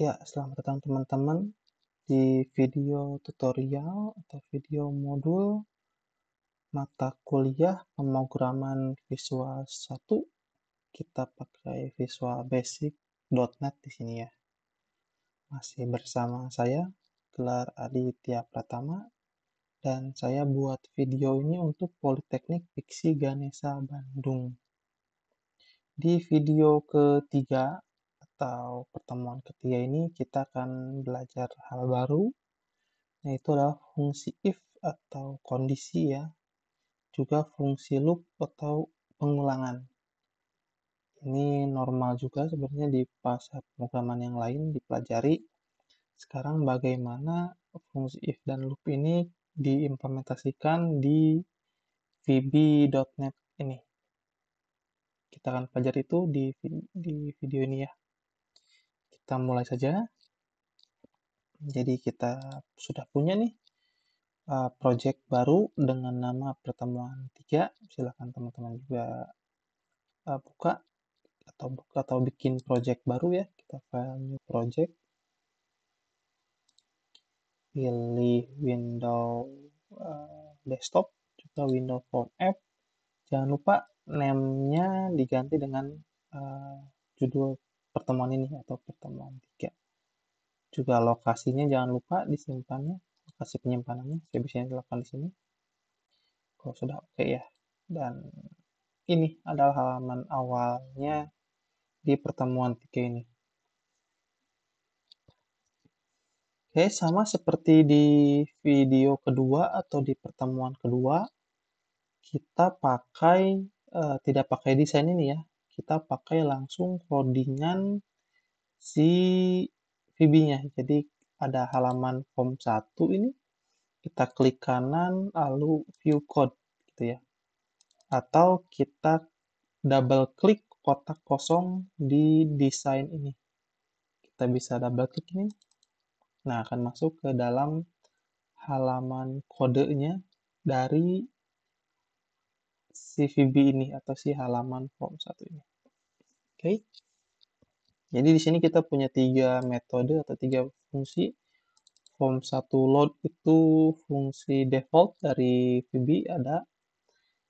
Ya, selamat datang teman-teman di video tutorial atau video modul mata kuliah pemrograman Visual 1. Kita pakai Visual Basic.NET di sini ya. Masih bersama saya, Gelar Aditya Pratama, dan saya buat video ini untuk Politeknik Piksi Ganesha Bandung. Di video ketiga atau pertemuan ketiga ini kita akan belajar hal baru, yaitu adalah fungsi if atau kondisi ya, juga fungsi loop atau pengulangan. Ini normal juga sebenarnya di bahasa pemrograman yang lain dipelajari. Sekarang bagaimana fungsi if dan loop ini diimplementasikan di VB.NET ini. Kita akan pelajari itu di video ini ya. Kita mulai saja. Jadi kita sudah punya nih project baru dengan nama pertemuan 3. Silakan teman-teman juga buka atau bikin project baru ya. Kita file new project, pilih Windows desktop, juga Windows Phone App. Jangan lupa name-nya diganti dengan judul pertemuan ini atau pertemuan 3. Juga lokasinya jangan lupa disimpannya, lokasi penyimpanannya. Saya bisa dilakukan di sini. Kalau sudah oke ya. Dan ini adalah halaman awalnya di pertemuan 3 ini. Oke, sama seperti di video kedua atau di pertemuan kedua, kita tidak pakai desain ini ya. Kita pakai langsung codingan si VB-nya. Jadi ada halaman form 1 ini, kita klik kanan lalu view code gitu ya. Atau kita double klik kotak kosong di desain ini. Kita bisa double klik ini. Nah, akan masuk ke dalam halaman kodenya dari si VB ini atau si halaman form 1 ini. Oke. Jadi di sini kita punya 3 metode atau 3 fungsi. Form 1 load itu fungsi default dari VB ada.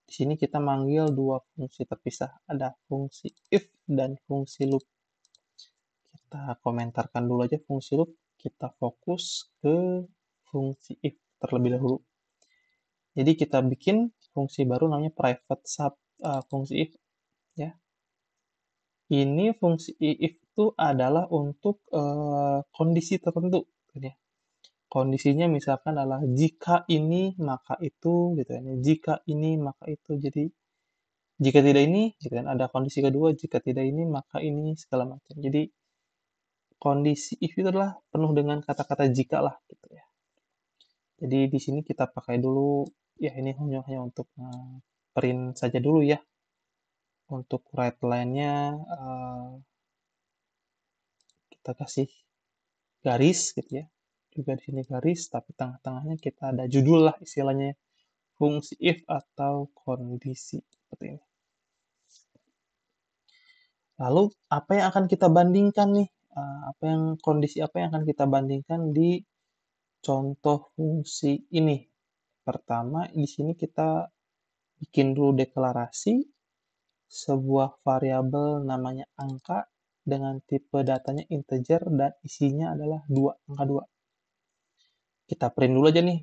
Di sini kita manggil 2 fungsi terpisah. Ada fungsi if dan fungsi loop. Kita komentarkan dulu aja fungsi loop. Kita fokus ke fungsi if terlebih dahulu. Jadi kita bikin fungsi baru namanya private sub fungsi if ya. Ini fungsi if itu adalah untuk kondisi tertentu gitu ya. Kondisinya misalkan adalah jika ini maka itu gitu kan. Jika ini maka itu. Jadi jika tidak ini gitu kan, ada kondisi kedua, jika tidak ini maka ini segala macam. Jadi kondisi if itu adalah penuh dengan kata-kata jika lah gitu ya. Jadi di sini kita pakai dulu ya, ini hanya untuk print saja dulu ya. Untuk write line-nya kita kasih garis gitu ya. Juga di sini garis, tapi tengah-tengahnya kita ada judul lah istilahnya, fungsi if atau kondisi seperti ini. Lalu apa yang akan kita bandingkan nih? Kondisi apa yang akan kita bandingkan di contoh fungsi ini? Pertama, di sini kita bikin dulu deklarasi sebuah variabel namanya angka dengan tipe datanya integer dan isinya adalah angka 2. Kita print dulu aja nih.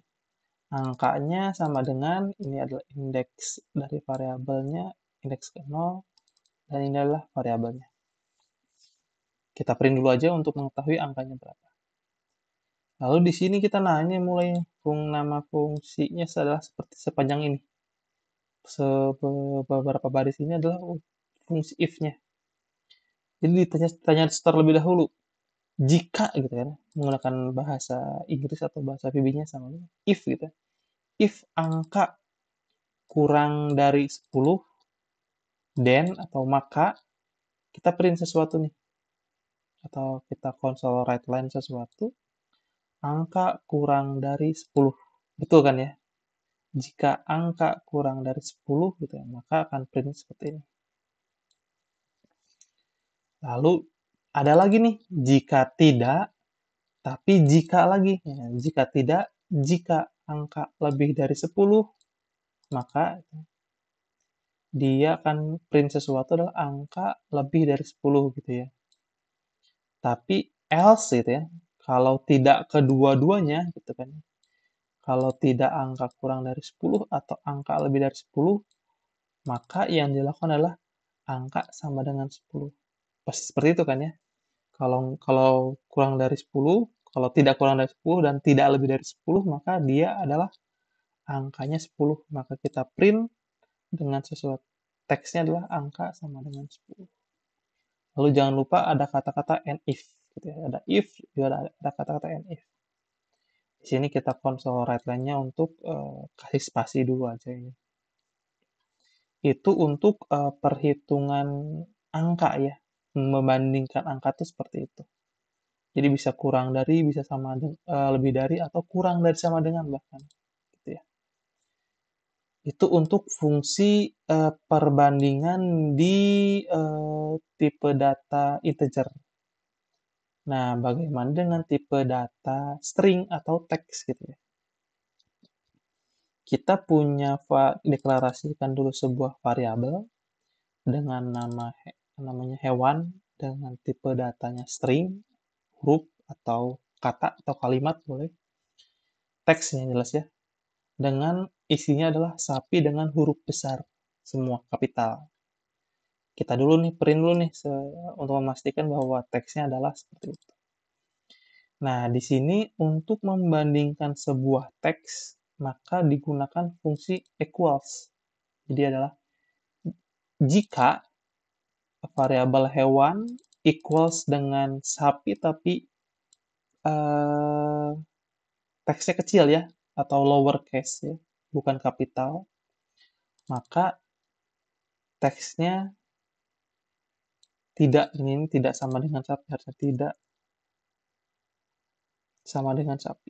Angkanya sama dengan, ini adalah indeks dari variabelnya, indeks ke 0, dan ini adalah variabelnya. Kita print dulu aja untuk mengetahui angkanya berapa. Lalu di sini kita nanya mulai nama fungsinya adalah seperti sepanjang ini. Beberapa baris ini adalah fungsi if-nya. Jadi ditanya terlebih dahulu. Jika gitu kan, menggunakan bahasa Inggris atau bahasa VB-nya sama if gitu. If angka kurang dari 10, then atau maka kita print sesuatu nih. Atau kita console write line sesuatu, angka kurang dari 10. Betul kan ya? Jika angka kurang dari 10 gitu ya, maka akan print seperti ini. Lalu Ada lagi nih, jika tidak, tapi jika lagi. Ya, jika tidak, jika angka lebih dari 10, maka dia akan print sesuatu adalah angka lebih dari 10 gitu ya. Tapi else gitu ya, kalau tidak kedua-duanya gitu kan. Kalau tidak angka kurang dari 10 atau angka lebih dari 10, maka yang dilakukan adalah angka sama dengan 10. Pasti seperti itu kan ya. Kalau kurang dari 10, kalau tidak kurang dari 10 dan tidak lebih dari 10, maka dia adalah angkanya 10. Maka kita print dengan sesuatu. Teksnya adalah angka sama dengan 10. Lalu jangan lupa ada kata-kata and if. Gitu ya. Ada if, juga ada kata-kata and if. Di sini kita konsol write line-nya untuk kasih spasi dulu aja ini. Itu untuk perhitungan angka ya. Membandingkan angka itu seperti itu. Jadi bisa kurang dari, bisa sama lebih dari, atau kurang dari sama dengan bahkan. Gitu ya. Itu untuk fungsi perbandingan di tipe data integer. Nah, bagaimana dengan tipe data string atau teks gitu ya? Kita punya deklarasikan dulu sebuah variabel dengan namanya hewan dengan tipe datanya string, huruf atau kata atau kalimat boleh. Teksnya jelas ya. Dengan isinya adalah sapi dengan huruf besar semua kapital. Kita dulu nih print dulu nih untuk memastikan bahwa teksnya adalah seperti itu. Nah, di sini untuk membandingkan sebuah teks, maka digunakan fungsi equals. Jadi adalah jika variabel hewan equals dengan sapi tapi teksnya kecil ya, atau lowercase ya, bukan kapital, maka teksnya ini tidak sama dengan sapi, harusnya tidak sama dengan sapi.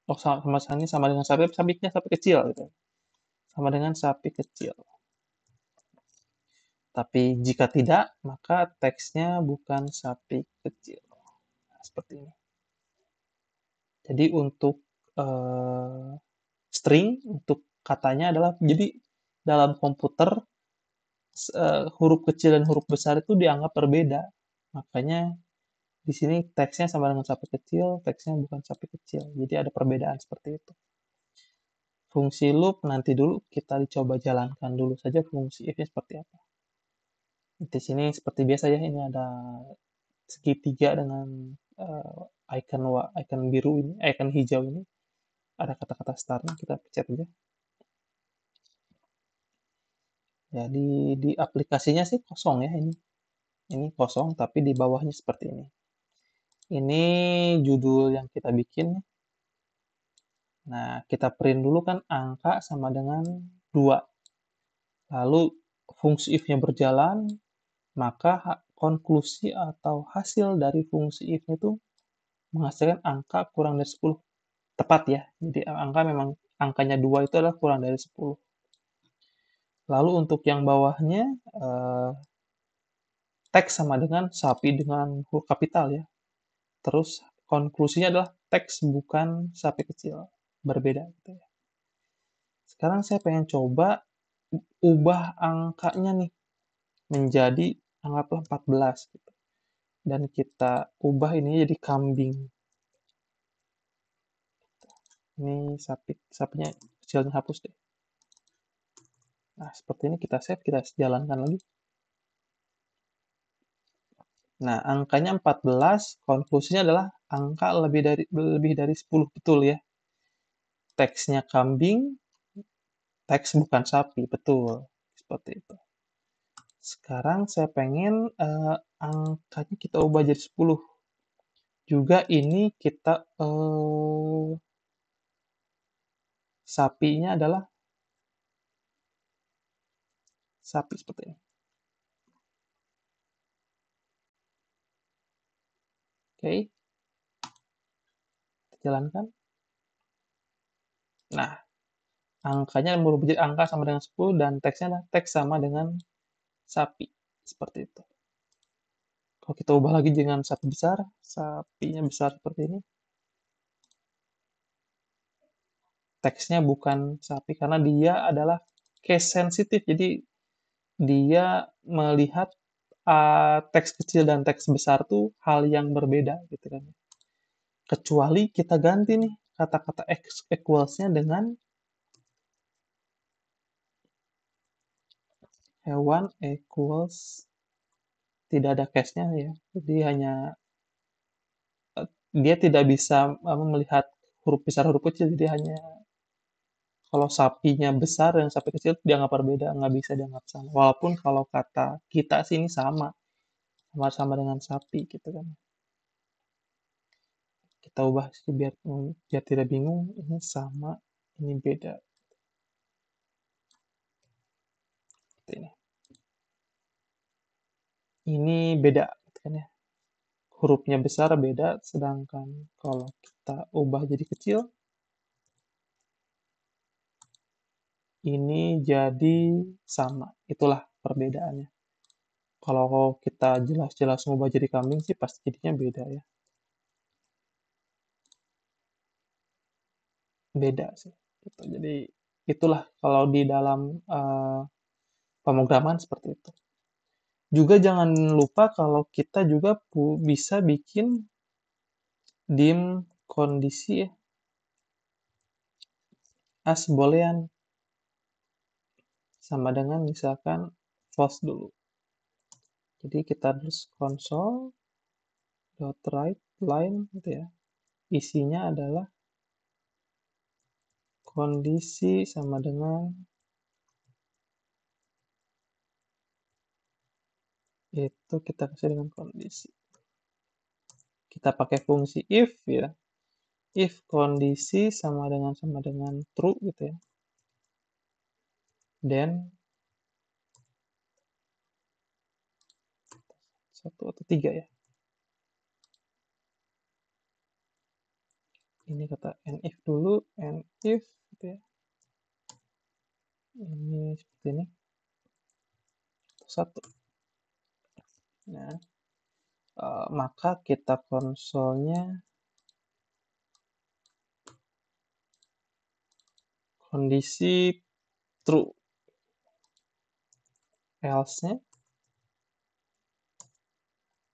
Oh, sama dengan sapi, sapinya sapi kecil gitu. Sama dengan sapi kecil. Tapi jika tidak, maka teksnya bukan sapi kecil. Nah, seperti ini. Jadi untuk string, untuk katanya adalah, jadi dalam komputer huruf kecil dan huruf besar itu dianggap berbeda. Makanya di sini teksnya sama dengan sapi kecil, teksnya bukan sapi kecil. Jadi ada perbedaan seperti itu. Fungsi loop nanti dulu kita dicoba jalankan dulu saja fungsi if-nya seperti apa. Di sini seperti biasa ya, ini ada segitiga dengan icon biru ini, icon hijau ini. Ada kata-kata startnya, kita pencet aja. Jadi di aplikasinya sih kosong ya ini. Ini kosong, tapi di bawahnya seperti ini. Ini judul yang kita bikin. Nah, kita print dulu kan angka sama dengan 2. Lalu fungsi if-nya berjalan, maka konklusi atau hasil dari fungsi if itu menghasilkan angka kurang dari 10. Tepat ya. Jadi angkanya 2 itu adalah kurang dari 10. Lalu untuk yang bawahnya, teks sama dengan sapi dengan huruf kapital ya. Terus konklusinya adalah teks bukan sapi kecil. Berbeda gitu ya. Sekarang saya pengen coba ubah angkanya nih menjadi anggaplah 14 gitu. Dan kita ubah ini jadi kambing. Ini sapinya kecilnya hapus deh. Nah, seperti ini kita save, kita jalankan lagi. Nah, angkanya 14, konklusinya adalah angka lebih dari 10 betul ya. Teksnya kambing, teks bukan sapi, betul. Seperti itu. Sekarang saya pengen angkanya kita ubah jadi 10. Juga ini kita sapinya adalah sapi seperti ini. Oke. Kita jalankan. Nah, angkanya berubah jadi angka sama dengan 10 dan teksnya adalah teks sama dengan sapi. Seperti itu. Kalau kita ubah lagi dengan sapi besar, sapinya besar seperti ini. Teksnya bukan sapi karena dia adalah case sensitif. Jadi dia melihat teks kecil dan teks besar tuh hal yang berbeda gitu kan. Kecuali kita ganti nih kata-kata equals-nya dengan hewan equals, tidak ada case-nya ya. Jadi hanya dia tidak bisa melihat huruf besar huruf kecil, jadi hanya kalau sapinya besar dan sapi kecil dianggap berbeda, nggak bisa dianggap sama. Walaupun kalau kata kita sih ini sama dengan sapi gitu kan. Kita ubah sih biar tidak bingung, ini sama, ini beda. Seperti ini. Ini beda kan ya. Hurufnya besar beda, sedangkan kalau kita ubah jadi kecil, ini jadi sama. Itulah perbedaannya. Kalau kita jelas-jelas ngubah jadi kambing sih pasti jadinya beda ya. Beda sih. Gitu. Jadi itulah kalau di dalam pemrograman seperti itu. Juga jangan lupa kalau kita juga bisa bikin dim kondisi ya. As boolean sama dengan misalkan false dulu. Jadi kita harus console.write line gitu ya. Isinya adalah kondisi sama dengan itu kita kasih dengan kondisi. Kita pakai fungsi if ya. If kondisi sama dengan true gitu ya. Then satu atau tiga ya. Ini kata and if dulu, and if gitu ya. Ini seperti ini. Satu. Nah, maka kita konsolnya kondisi true. Else-nya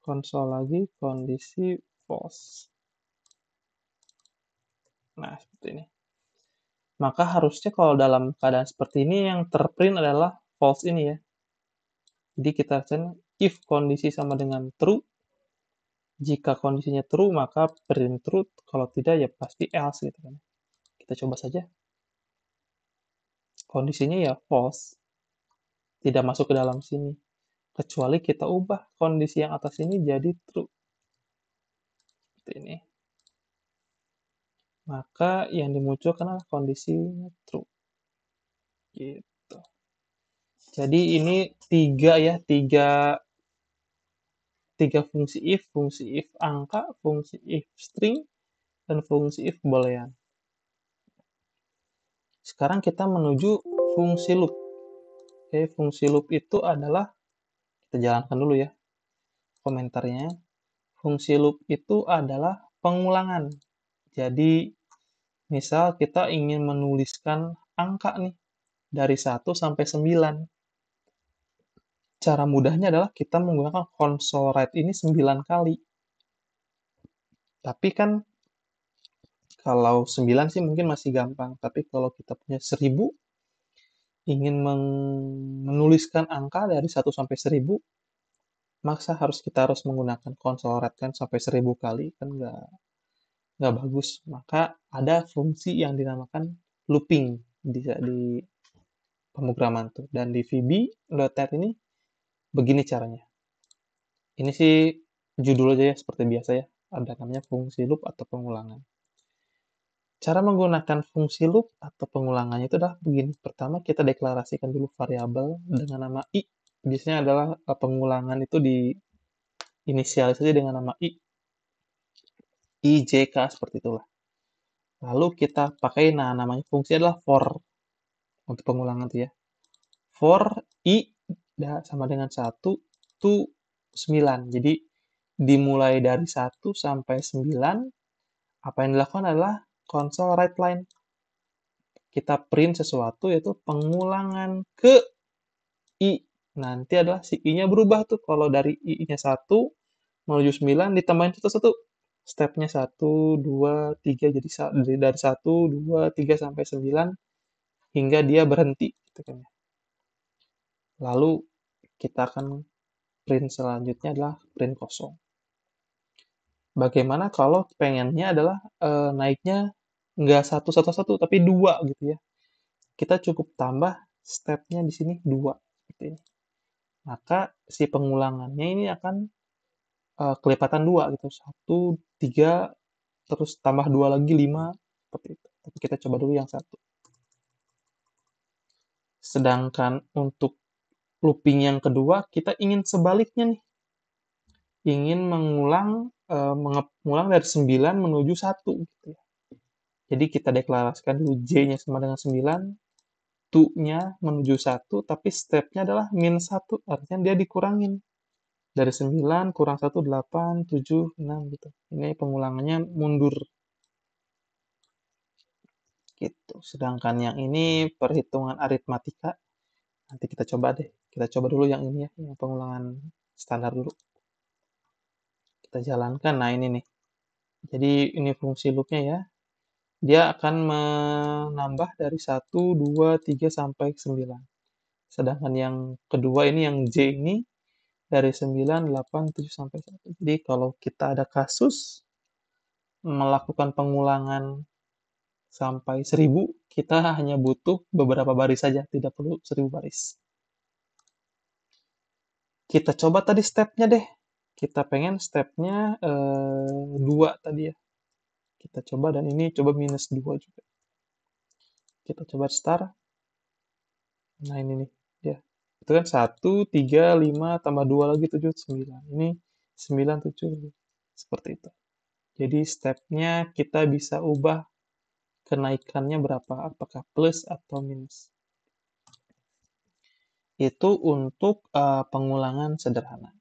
konsol lagi kondisi false. Nah, seperti ini. Maka harusnya kalau dalam keadaan seperti ini yang terprint adalah false ini ya. Jadi kita cek if kondisi sama dengan true. Jika kondisinya true, maka print true. Kalau tidak, ya pasti else gitu kan. Kita coba saja. Kondisinya ya false. Tidak masuk ke dalam sini. Kecuali kita ubah kondisi yang atas ini jadi true. Seperti ini. Maka yang dimunculkan adalah kondisinya true. Gitu. Jadi ini tiga fungsi if angka, fungsi if string, dan fungsi if boolean. Sekarang kita menuju fungsi loop. Oke, fungsi loop itu adalah, kita jalankan dulu ya komentarnya. Fungsi loop itu adalah pengulangan. Jadi, misal kita ingin menuliskan angka nih, dari 1 sampai 9. Cara mudahnya adalah kita menggunakan console write ini 9 kali. Tapi kan kalau 9 sih mungkin masih gampang, tapi kalau kita punya 1000, ingin menuliskan angka dari 1 sampai 1000, maka kita harus menggunakan console write kan sampai 1000 kali, kan nggak bagus. Maka ada fungsi yang dinamakan looping di pemrograman tuh. Dan di VB.NET ini begini caranya. Ini sih judul aja ya, seperti biasa ya. Ada namanya fungsi loop atau pengulangan. Cara menggunakan fungsi loop atau pengulangannya itu adalah begini. Pertama, kita deklarasikan dulu variabel dengan nama i. Biasanya adalah pengulangan itu di inisialisasi dengan nama i. IJK seperti itulah. Lalu kita pakai namanya fungsi adalah for untuk pengulangan itu ya. For i sama dengan 1 to 9. Jadi dimulai dari 1 sampai 9, apa yang dilakukan adalah console write line. Kita print sesuatu yaitu pengulangan ke I. Nanti adalah si I-nya berubah tuh. Kalau dari I-nya 1 menuju 9 ditambahin satu-satu. Stepnya 1, 2, 3, jadi dari 1, 2, 3 sampai 9 hingga dia berhenti. Gitu kan. Lalu kita akan print selanjutnya adalah print kosong. Bagaimana kalau pengennya adalah naiknya nggak satu, tapi 2 gitu ya. Kita cukup tambah stepnya di sini 2 seperti ini. Maka si pengulangannya ini akan kelipatan 2 gitu. 1, 3, terus tambah 2 lagi 5 seperti itu. Tapi kita coba dulu yang 1. Sedangkan untuk looping yang kedua kita ingin sebaliknya nih. Ingin mengulang dari 9 menuju 1 gitu ya. Jadi kita deklarasikan dulu J-nya sama dengan 9, to-nya menuju 1, tapi step-nya adalah min 1, artinya dia dikurangin. Dari 9 kurang 1, 8, 7, 6 gitu. Ini pengulangannya mundur. Gitu. Sedangkan yang ini perhitungan aritmatika. Nanti kita coba deh. Kita coba dulu yang ini ya, yang pengulangan standar dulu. Kita jalankan. Nah, ini nih. Jadi ini fungsi loop-nya ya. Dia akan menambah dari 1, 2, 3 sampai 9. Sedangkan yang kedua ini yang J ini dari 9, 8, 7 sampai 1. Jadi kalau kita ada kasus melakukan pengulangan sampai 1000, kita hanya butuh beberapa baris saja, tidak perlu 1000 baris. Kita coba tadi stepnya deh. Kita pengen stepnya 2 tadi ya. Kita coba dan ini coba minus 2 juga. Kita coba start. Nah ini nih. Ya. Itu kan 1, 3, 5, tambah 2 lagi 7, 9. Ini 9, 7. Seperti itu. Jadi stepnya kita bisa ubah kenaikannya berapa. Apakah plus atau minus. Itu untuk pengulangan sederhana.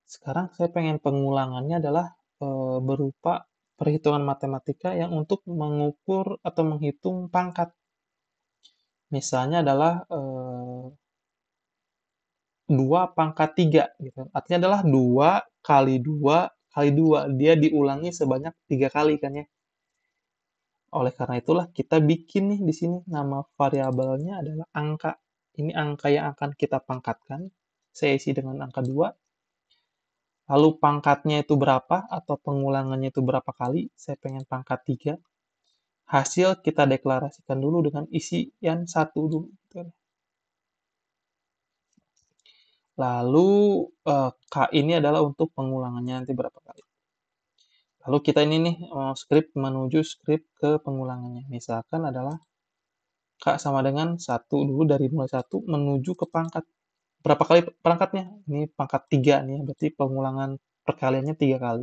Sekarang saya pengen pengulangannya adalah berupa perhitungan matematika yang untuk mengukur atau menghitung pangkat. Misalnya adalah 2 pangkat 3 gitu. Artinya adalah 2 kali 2 kali 2. Dia diulangi sebanyak 3 kali kan ya. Oleh karena itulah kita bikin nih di sini nama variabelnya adalah angka. Ini angka yang akan kita pangkatkan. Saya isi dengan angka 2. Lalu pangkatnya itu berapa atau pengulangannya itu berapa kali. Saya pengen pangkat 3. Hasil kita deklarasikan dulu dengan isian 1 dulu. Lalu K ini adalah untuk pengulangannya nanti berapa kali. Lalu kita ini nih script menuju script ke pengulangannya. Misalkan adalah K sama dengan 1 dulu dari mulai 1 menuju ke pangkat. Berapa kali perangkatnya? Ini pangkat 3 nih, berarti pengulangan perkaliannya 3 kali.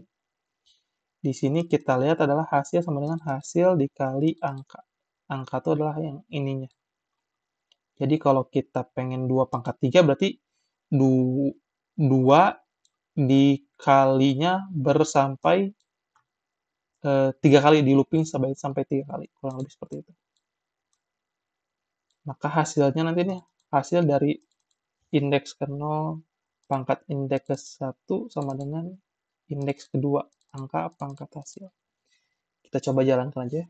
Di sini kita lihat adalah hasil sama dengan hasil dikali angka. Angka itu adalah yang ininya. Jadi kalau kita pengen 2 pangkat 3 berarti 2 dikalinya bersampai 3 kali, di looping sampai 3 kali. Kurang lebih seperti itu. Maka hasilnya nanti nih, hasil dari indeks ke 0, pangkat indeks ke 1 sama dengan indeks kedua, angka pangkat hasil. Kita coba jalankan aja.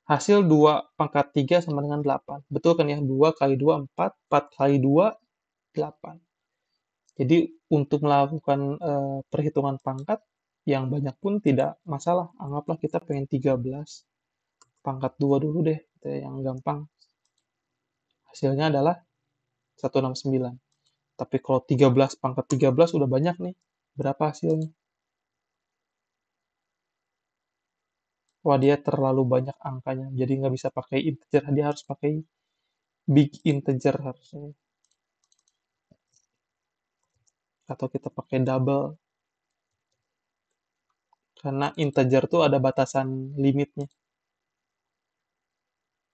Hasil 2 pangkat 3 sama dengan 8. Betul kan ya? 2 kali 2, 4. 4 kali 2, 8. Jadi untuk melakukan perhitungan pangkat yang banyak pun tidak masalah. Anggaplah kita pengen 13. Pangkat 2 dulu deh, gitu ya, yang gampang. Hasilnya adalah 169. Tapi kalau 13 pangkat 13 udah banyak nih. Berapa hasilnya? Wah, dia terlalu banyak angkanya. Jadi nggak bisa pakai integer. Dia harus pakai big integer harusnya. Atau kita pakai double. Karena integer tuh ada batasan limitnya.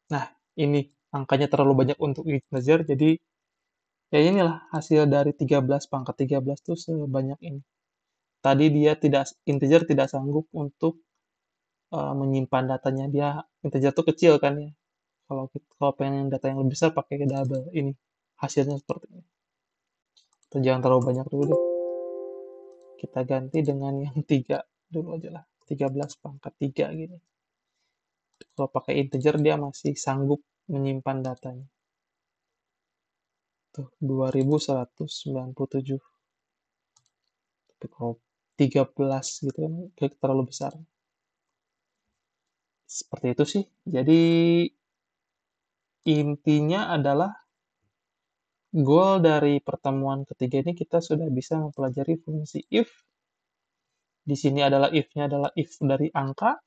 Nah, ini angkanya terlalu banyak untuk integer, jadi Ya inilah hasil dari 13 pangkat 13 tuh sebanyak ini. Tadi dia integer tidak sanggup untuk menyimpan datanya. Dia integer tuh kecil kan ya. Kalau pengen data yang lebih besar pakai double ini. Hasilnya seperti ini. Atau jangan terlalu banyak dulu deh. Kita ganti dengan yang 3 dulu aja lah. 13 pangkat 3 gini. Kalau pakai integer dia masih sanggup menyimpan datanya. Tuh, 2197. Tapi kalau 13 gitu kan kayak terlalu besar. Seperti itu sih. Jadi intinya adalah goal dari pertemuan ketiga ini kita sudah bisa mempelajari fungsi if. Di sini adalah if-nya adalah if dari angka,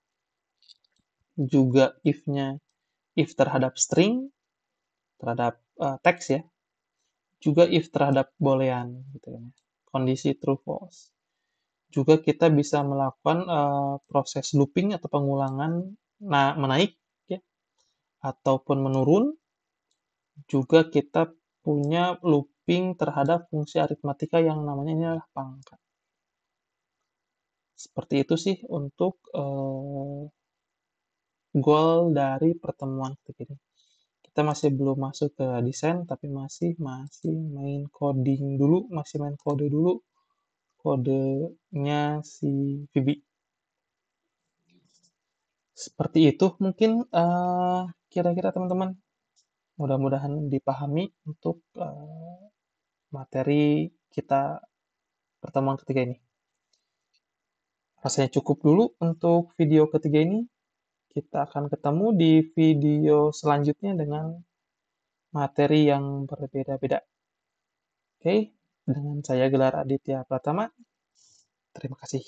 juga if-nya if terhadap string, terhadap teks ya, juga if terhadap boolean gitu ya. Kondisi true false. Juga kita bisa melakukan proses looping atau pengulangan menaik ya, ataupun menurun. Juga kita punya looping terhadap fungsi aritmatika yang namanya ini adalah pangkat. Seperti itu sih untuk goal dari pertemuan ketiga ini. Kita masih belum masuk ke desain, tapi masih main coding dulu, masih main kode dulu, kodenya si Vibi. Seperti itu mungkin kira-kira teman-teman. Mudah-mudahan dipahami untuk materi kita pertemuan ketiga ini. Rasanya cukup dulu untuk video ketiga ini. Kita akan ketemu di video selanjutnya dengan materi yang berbeda-beda. Oke, dengan saya Gelar Aditya Pratama. Terima kasih.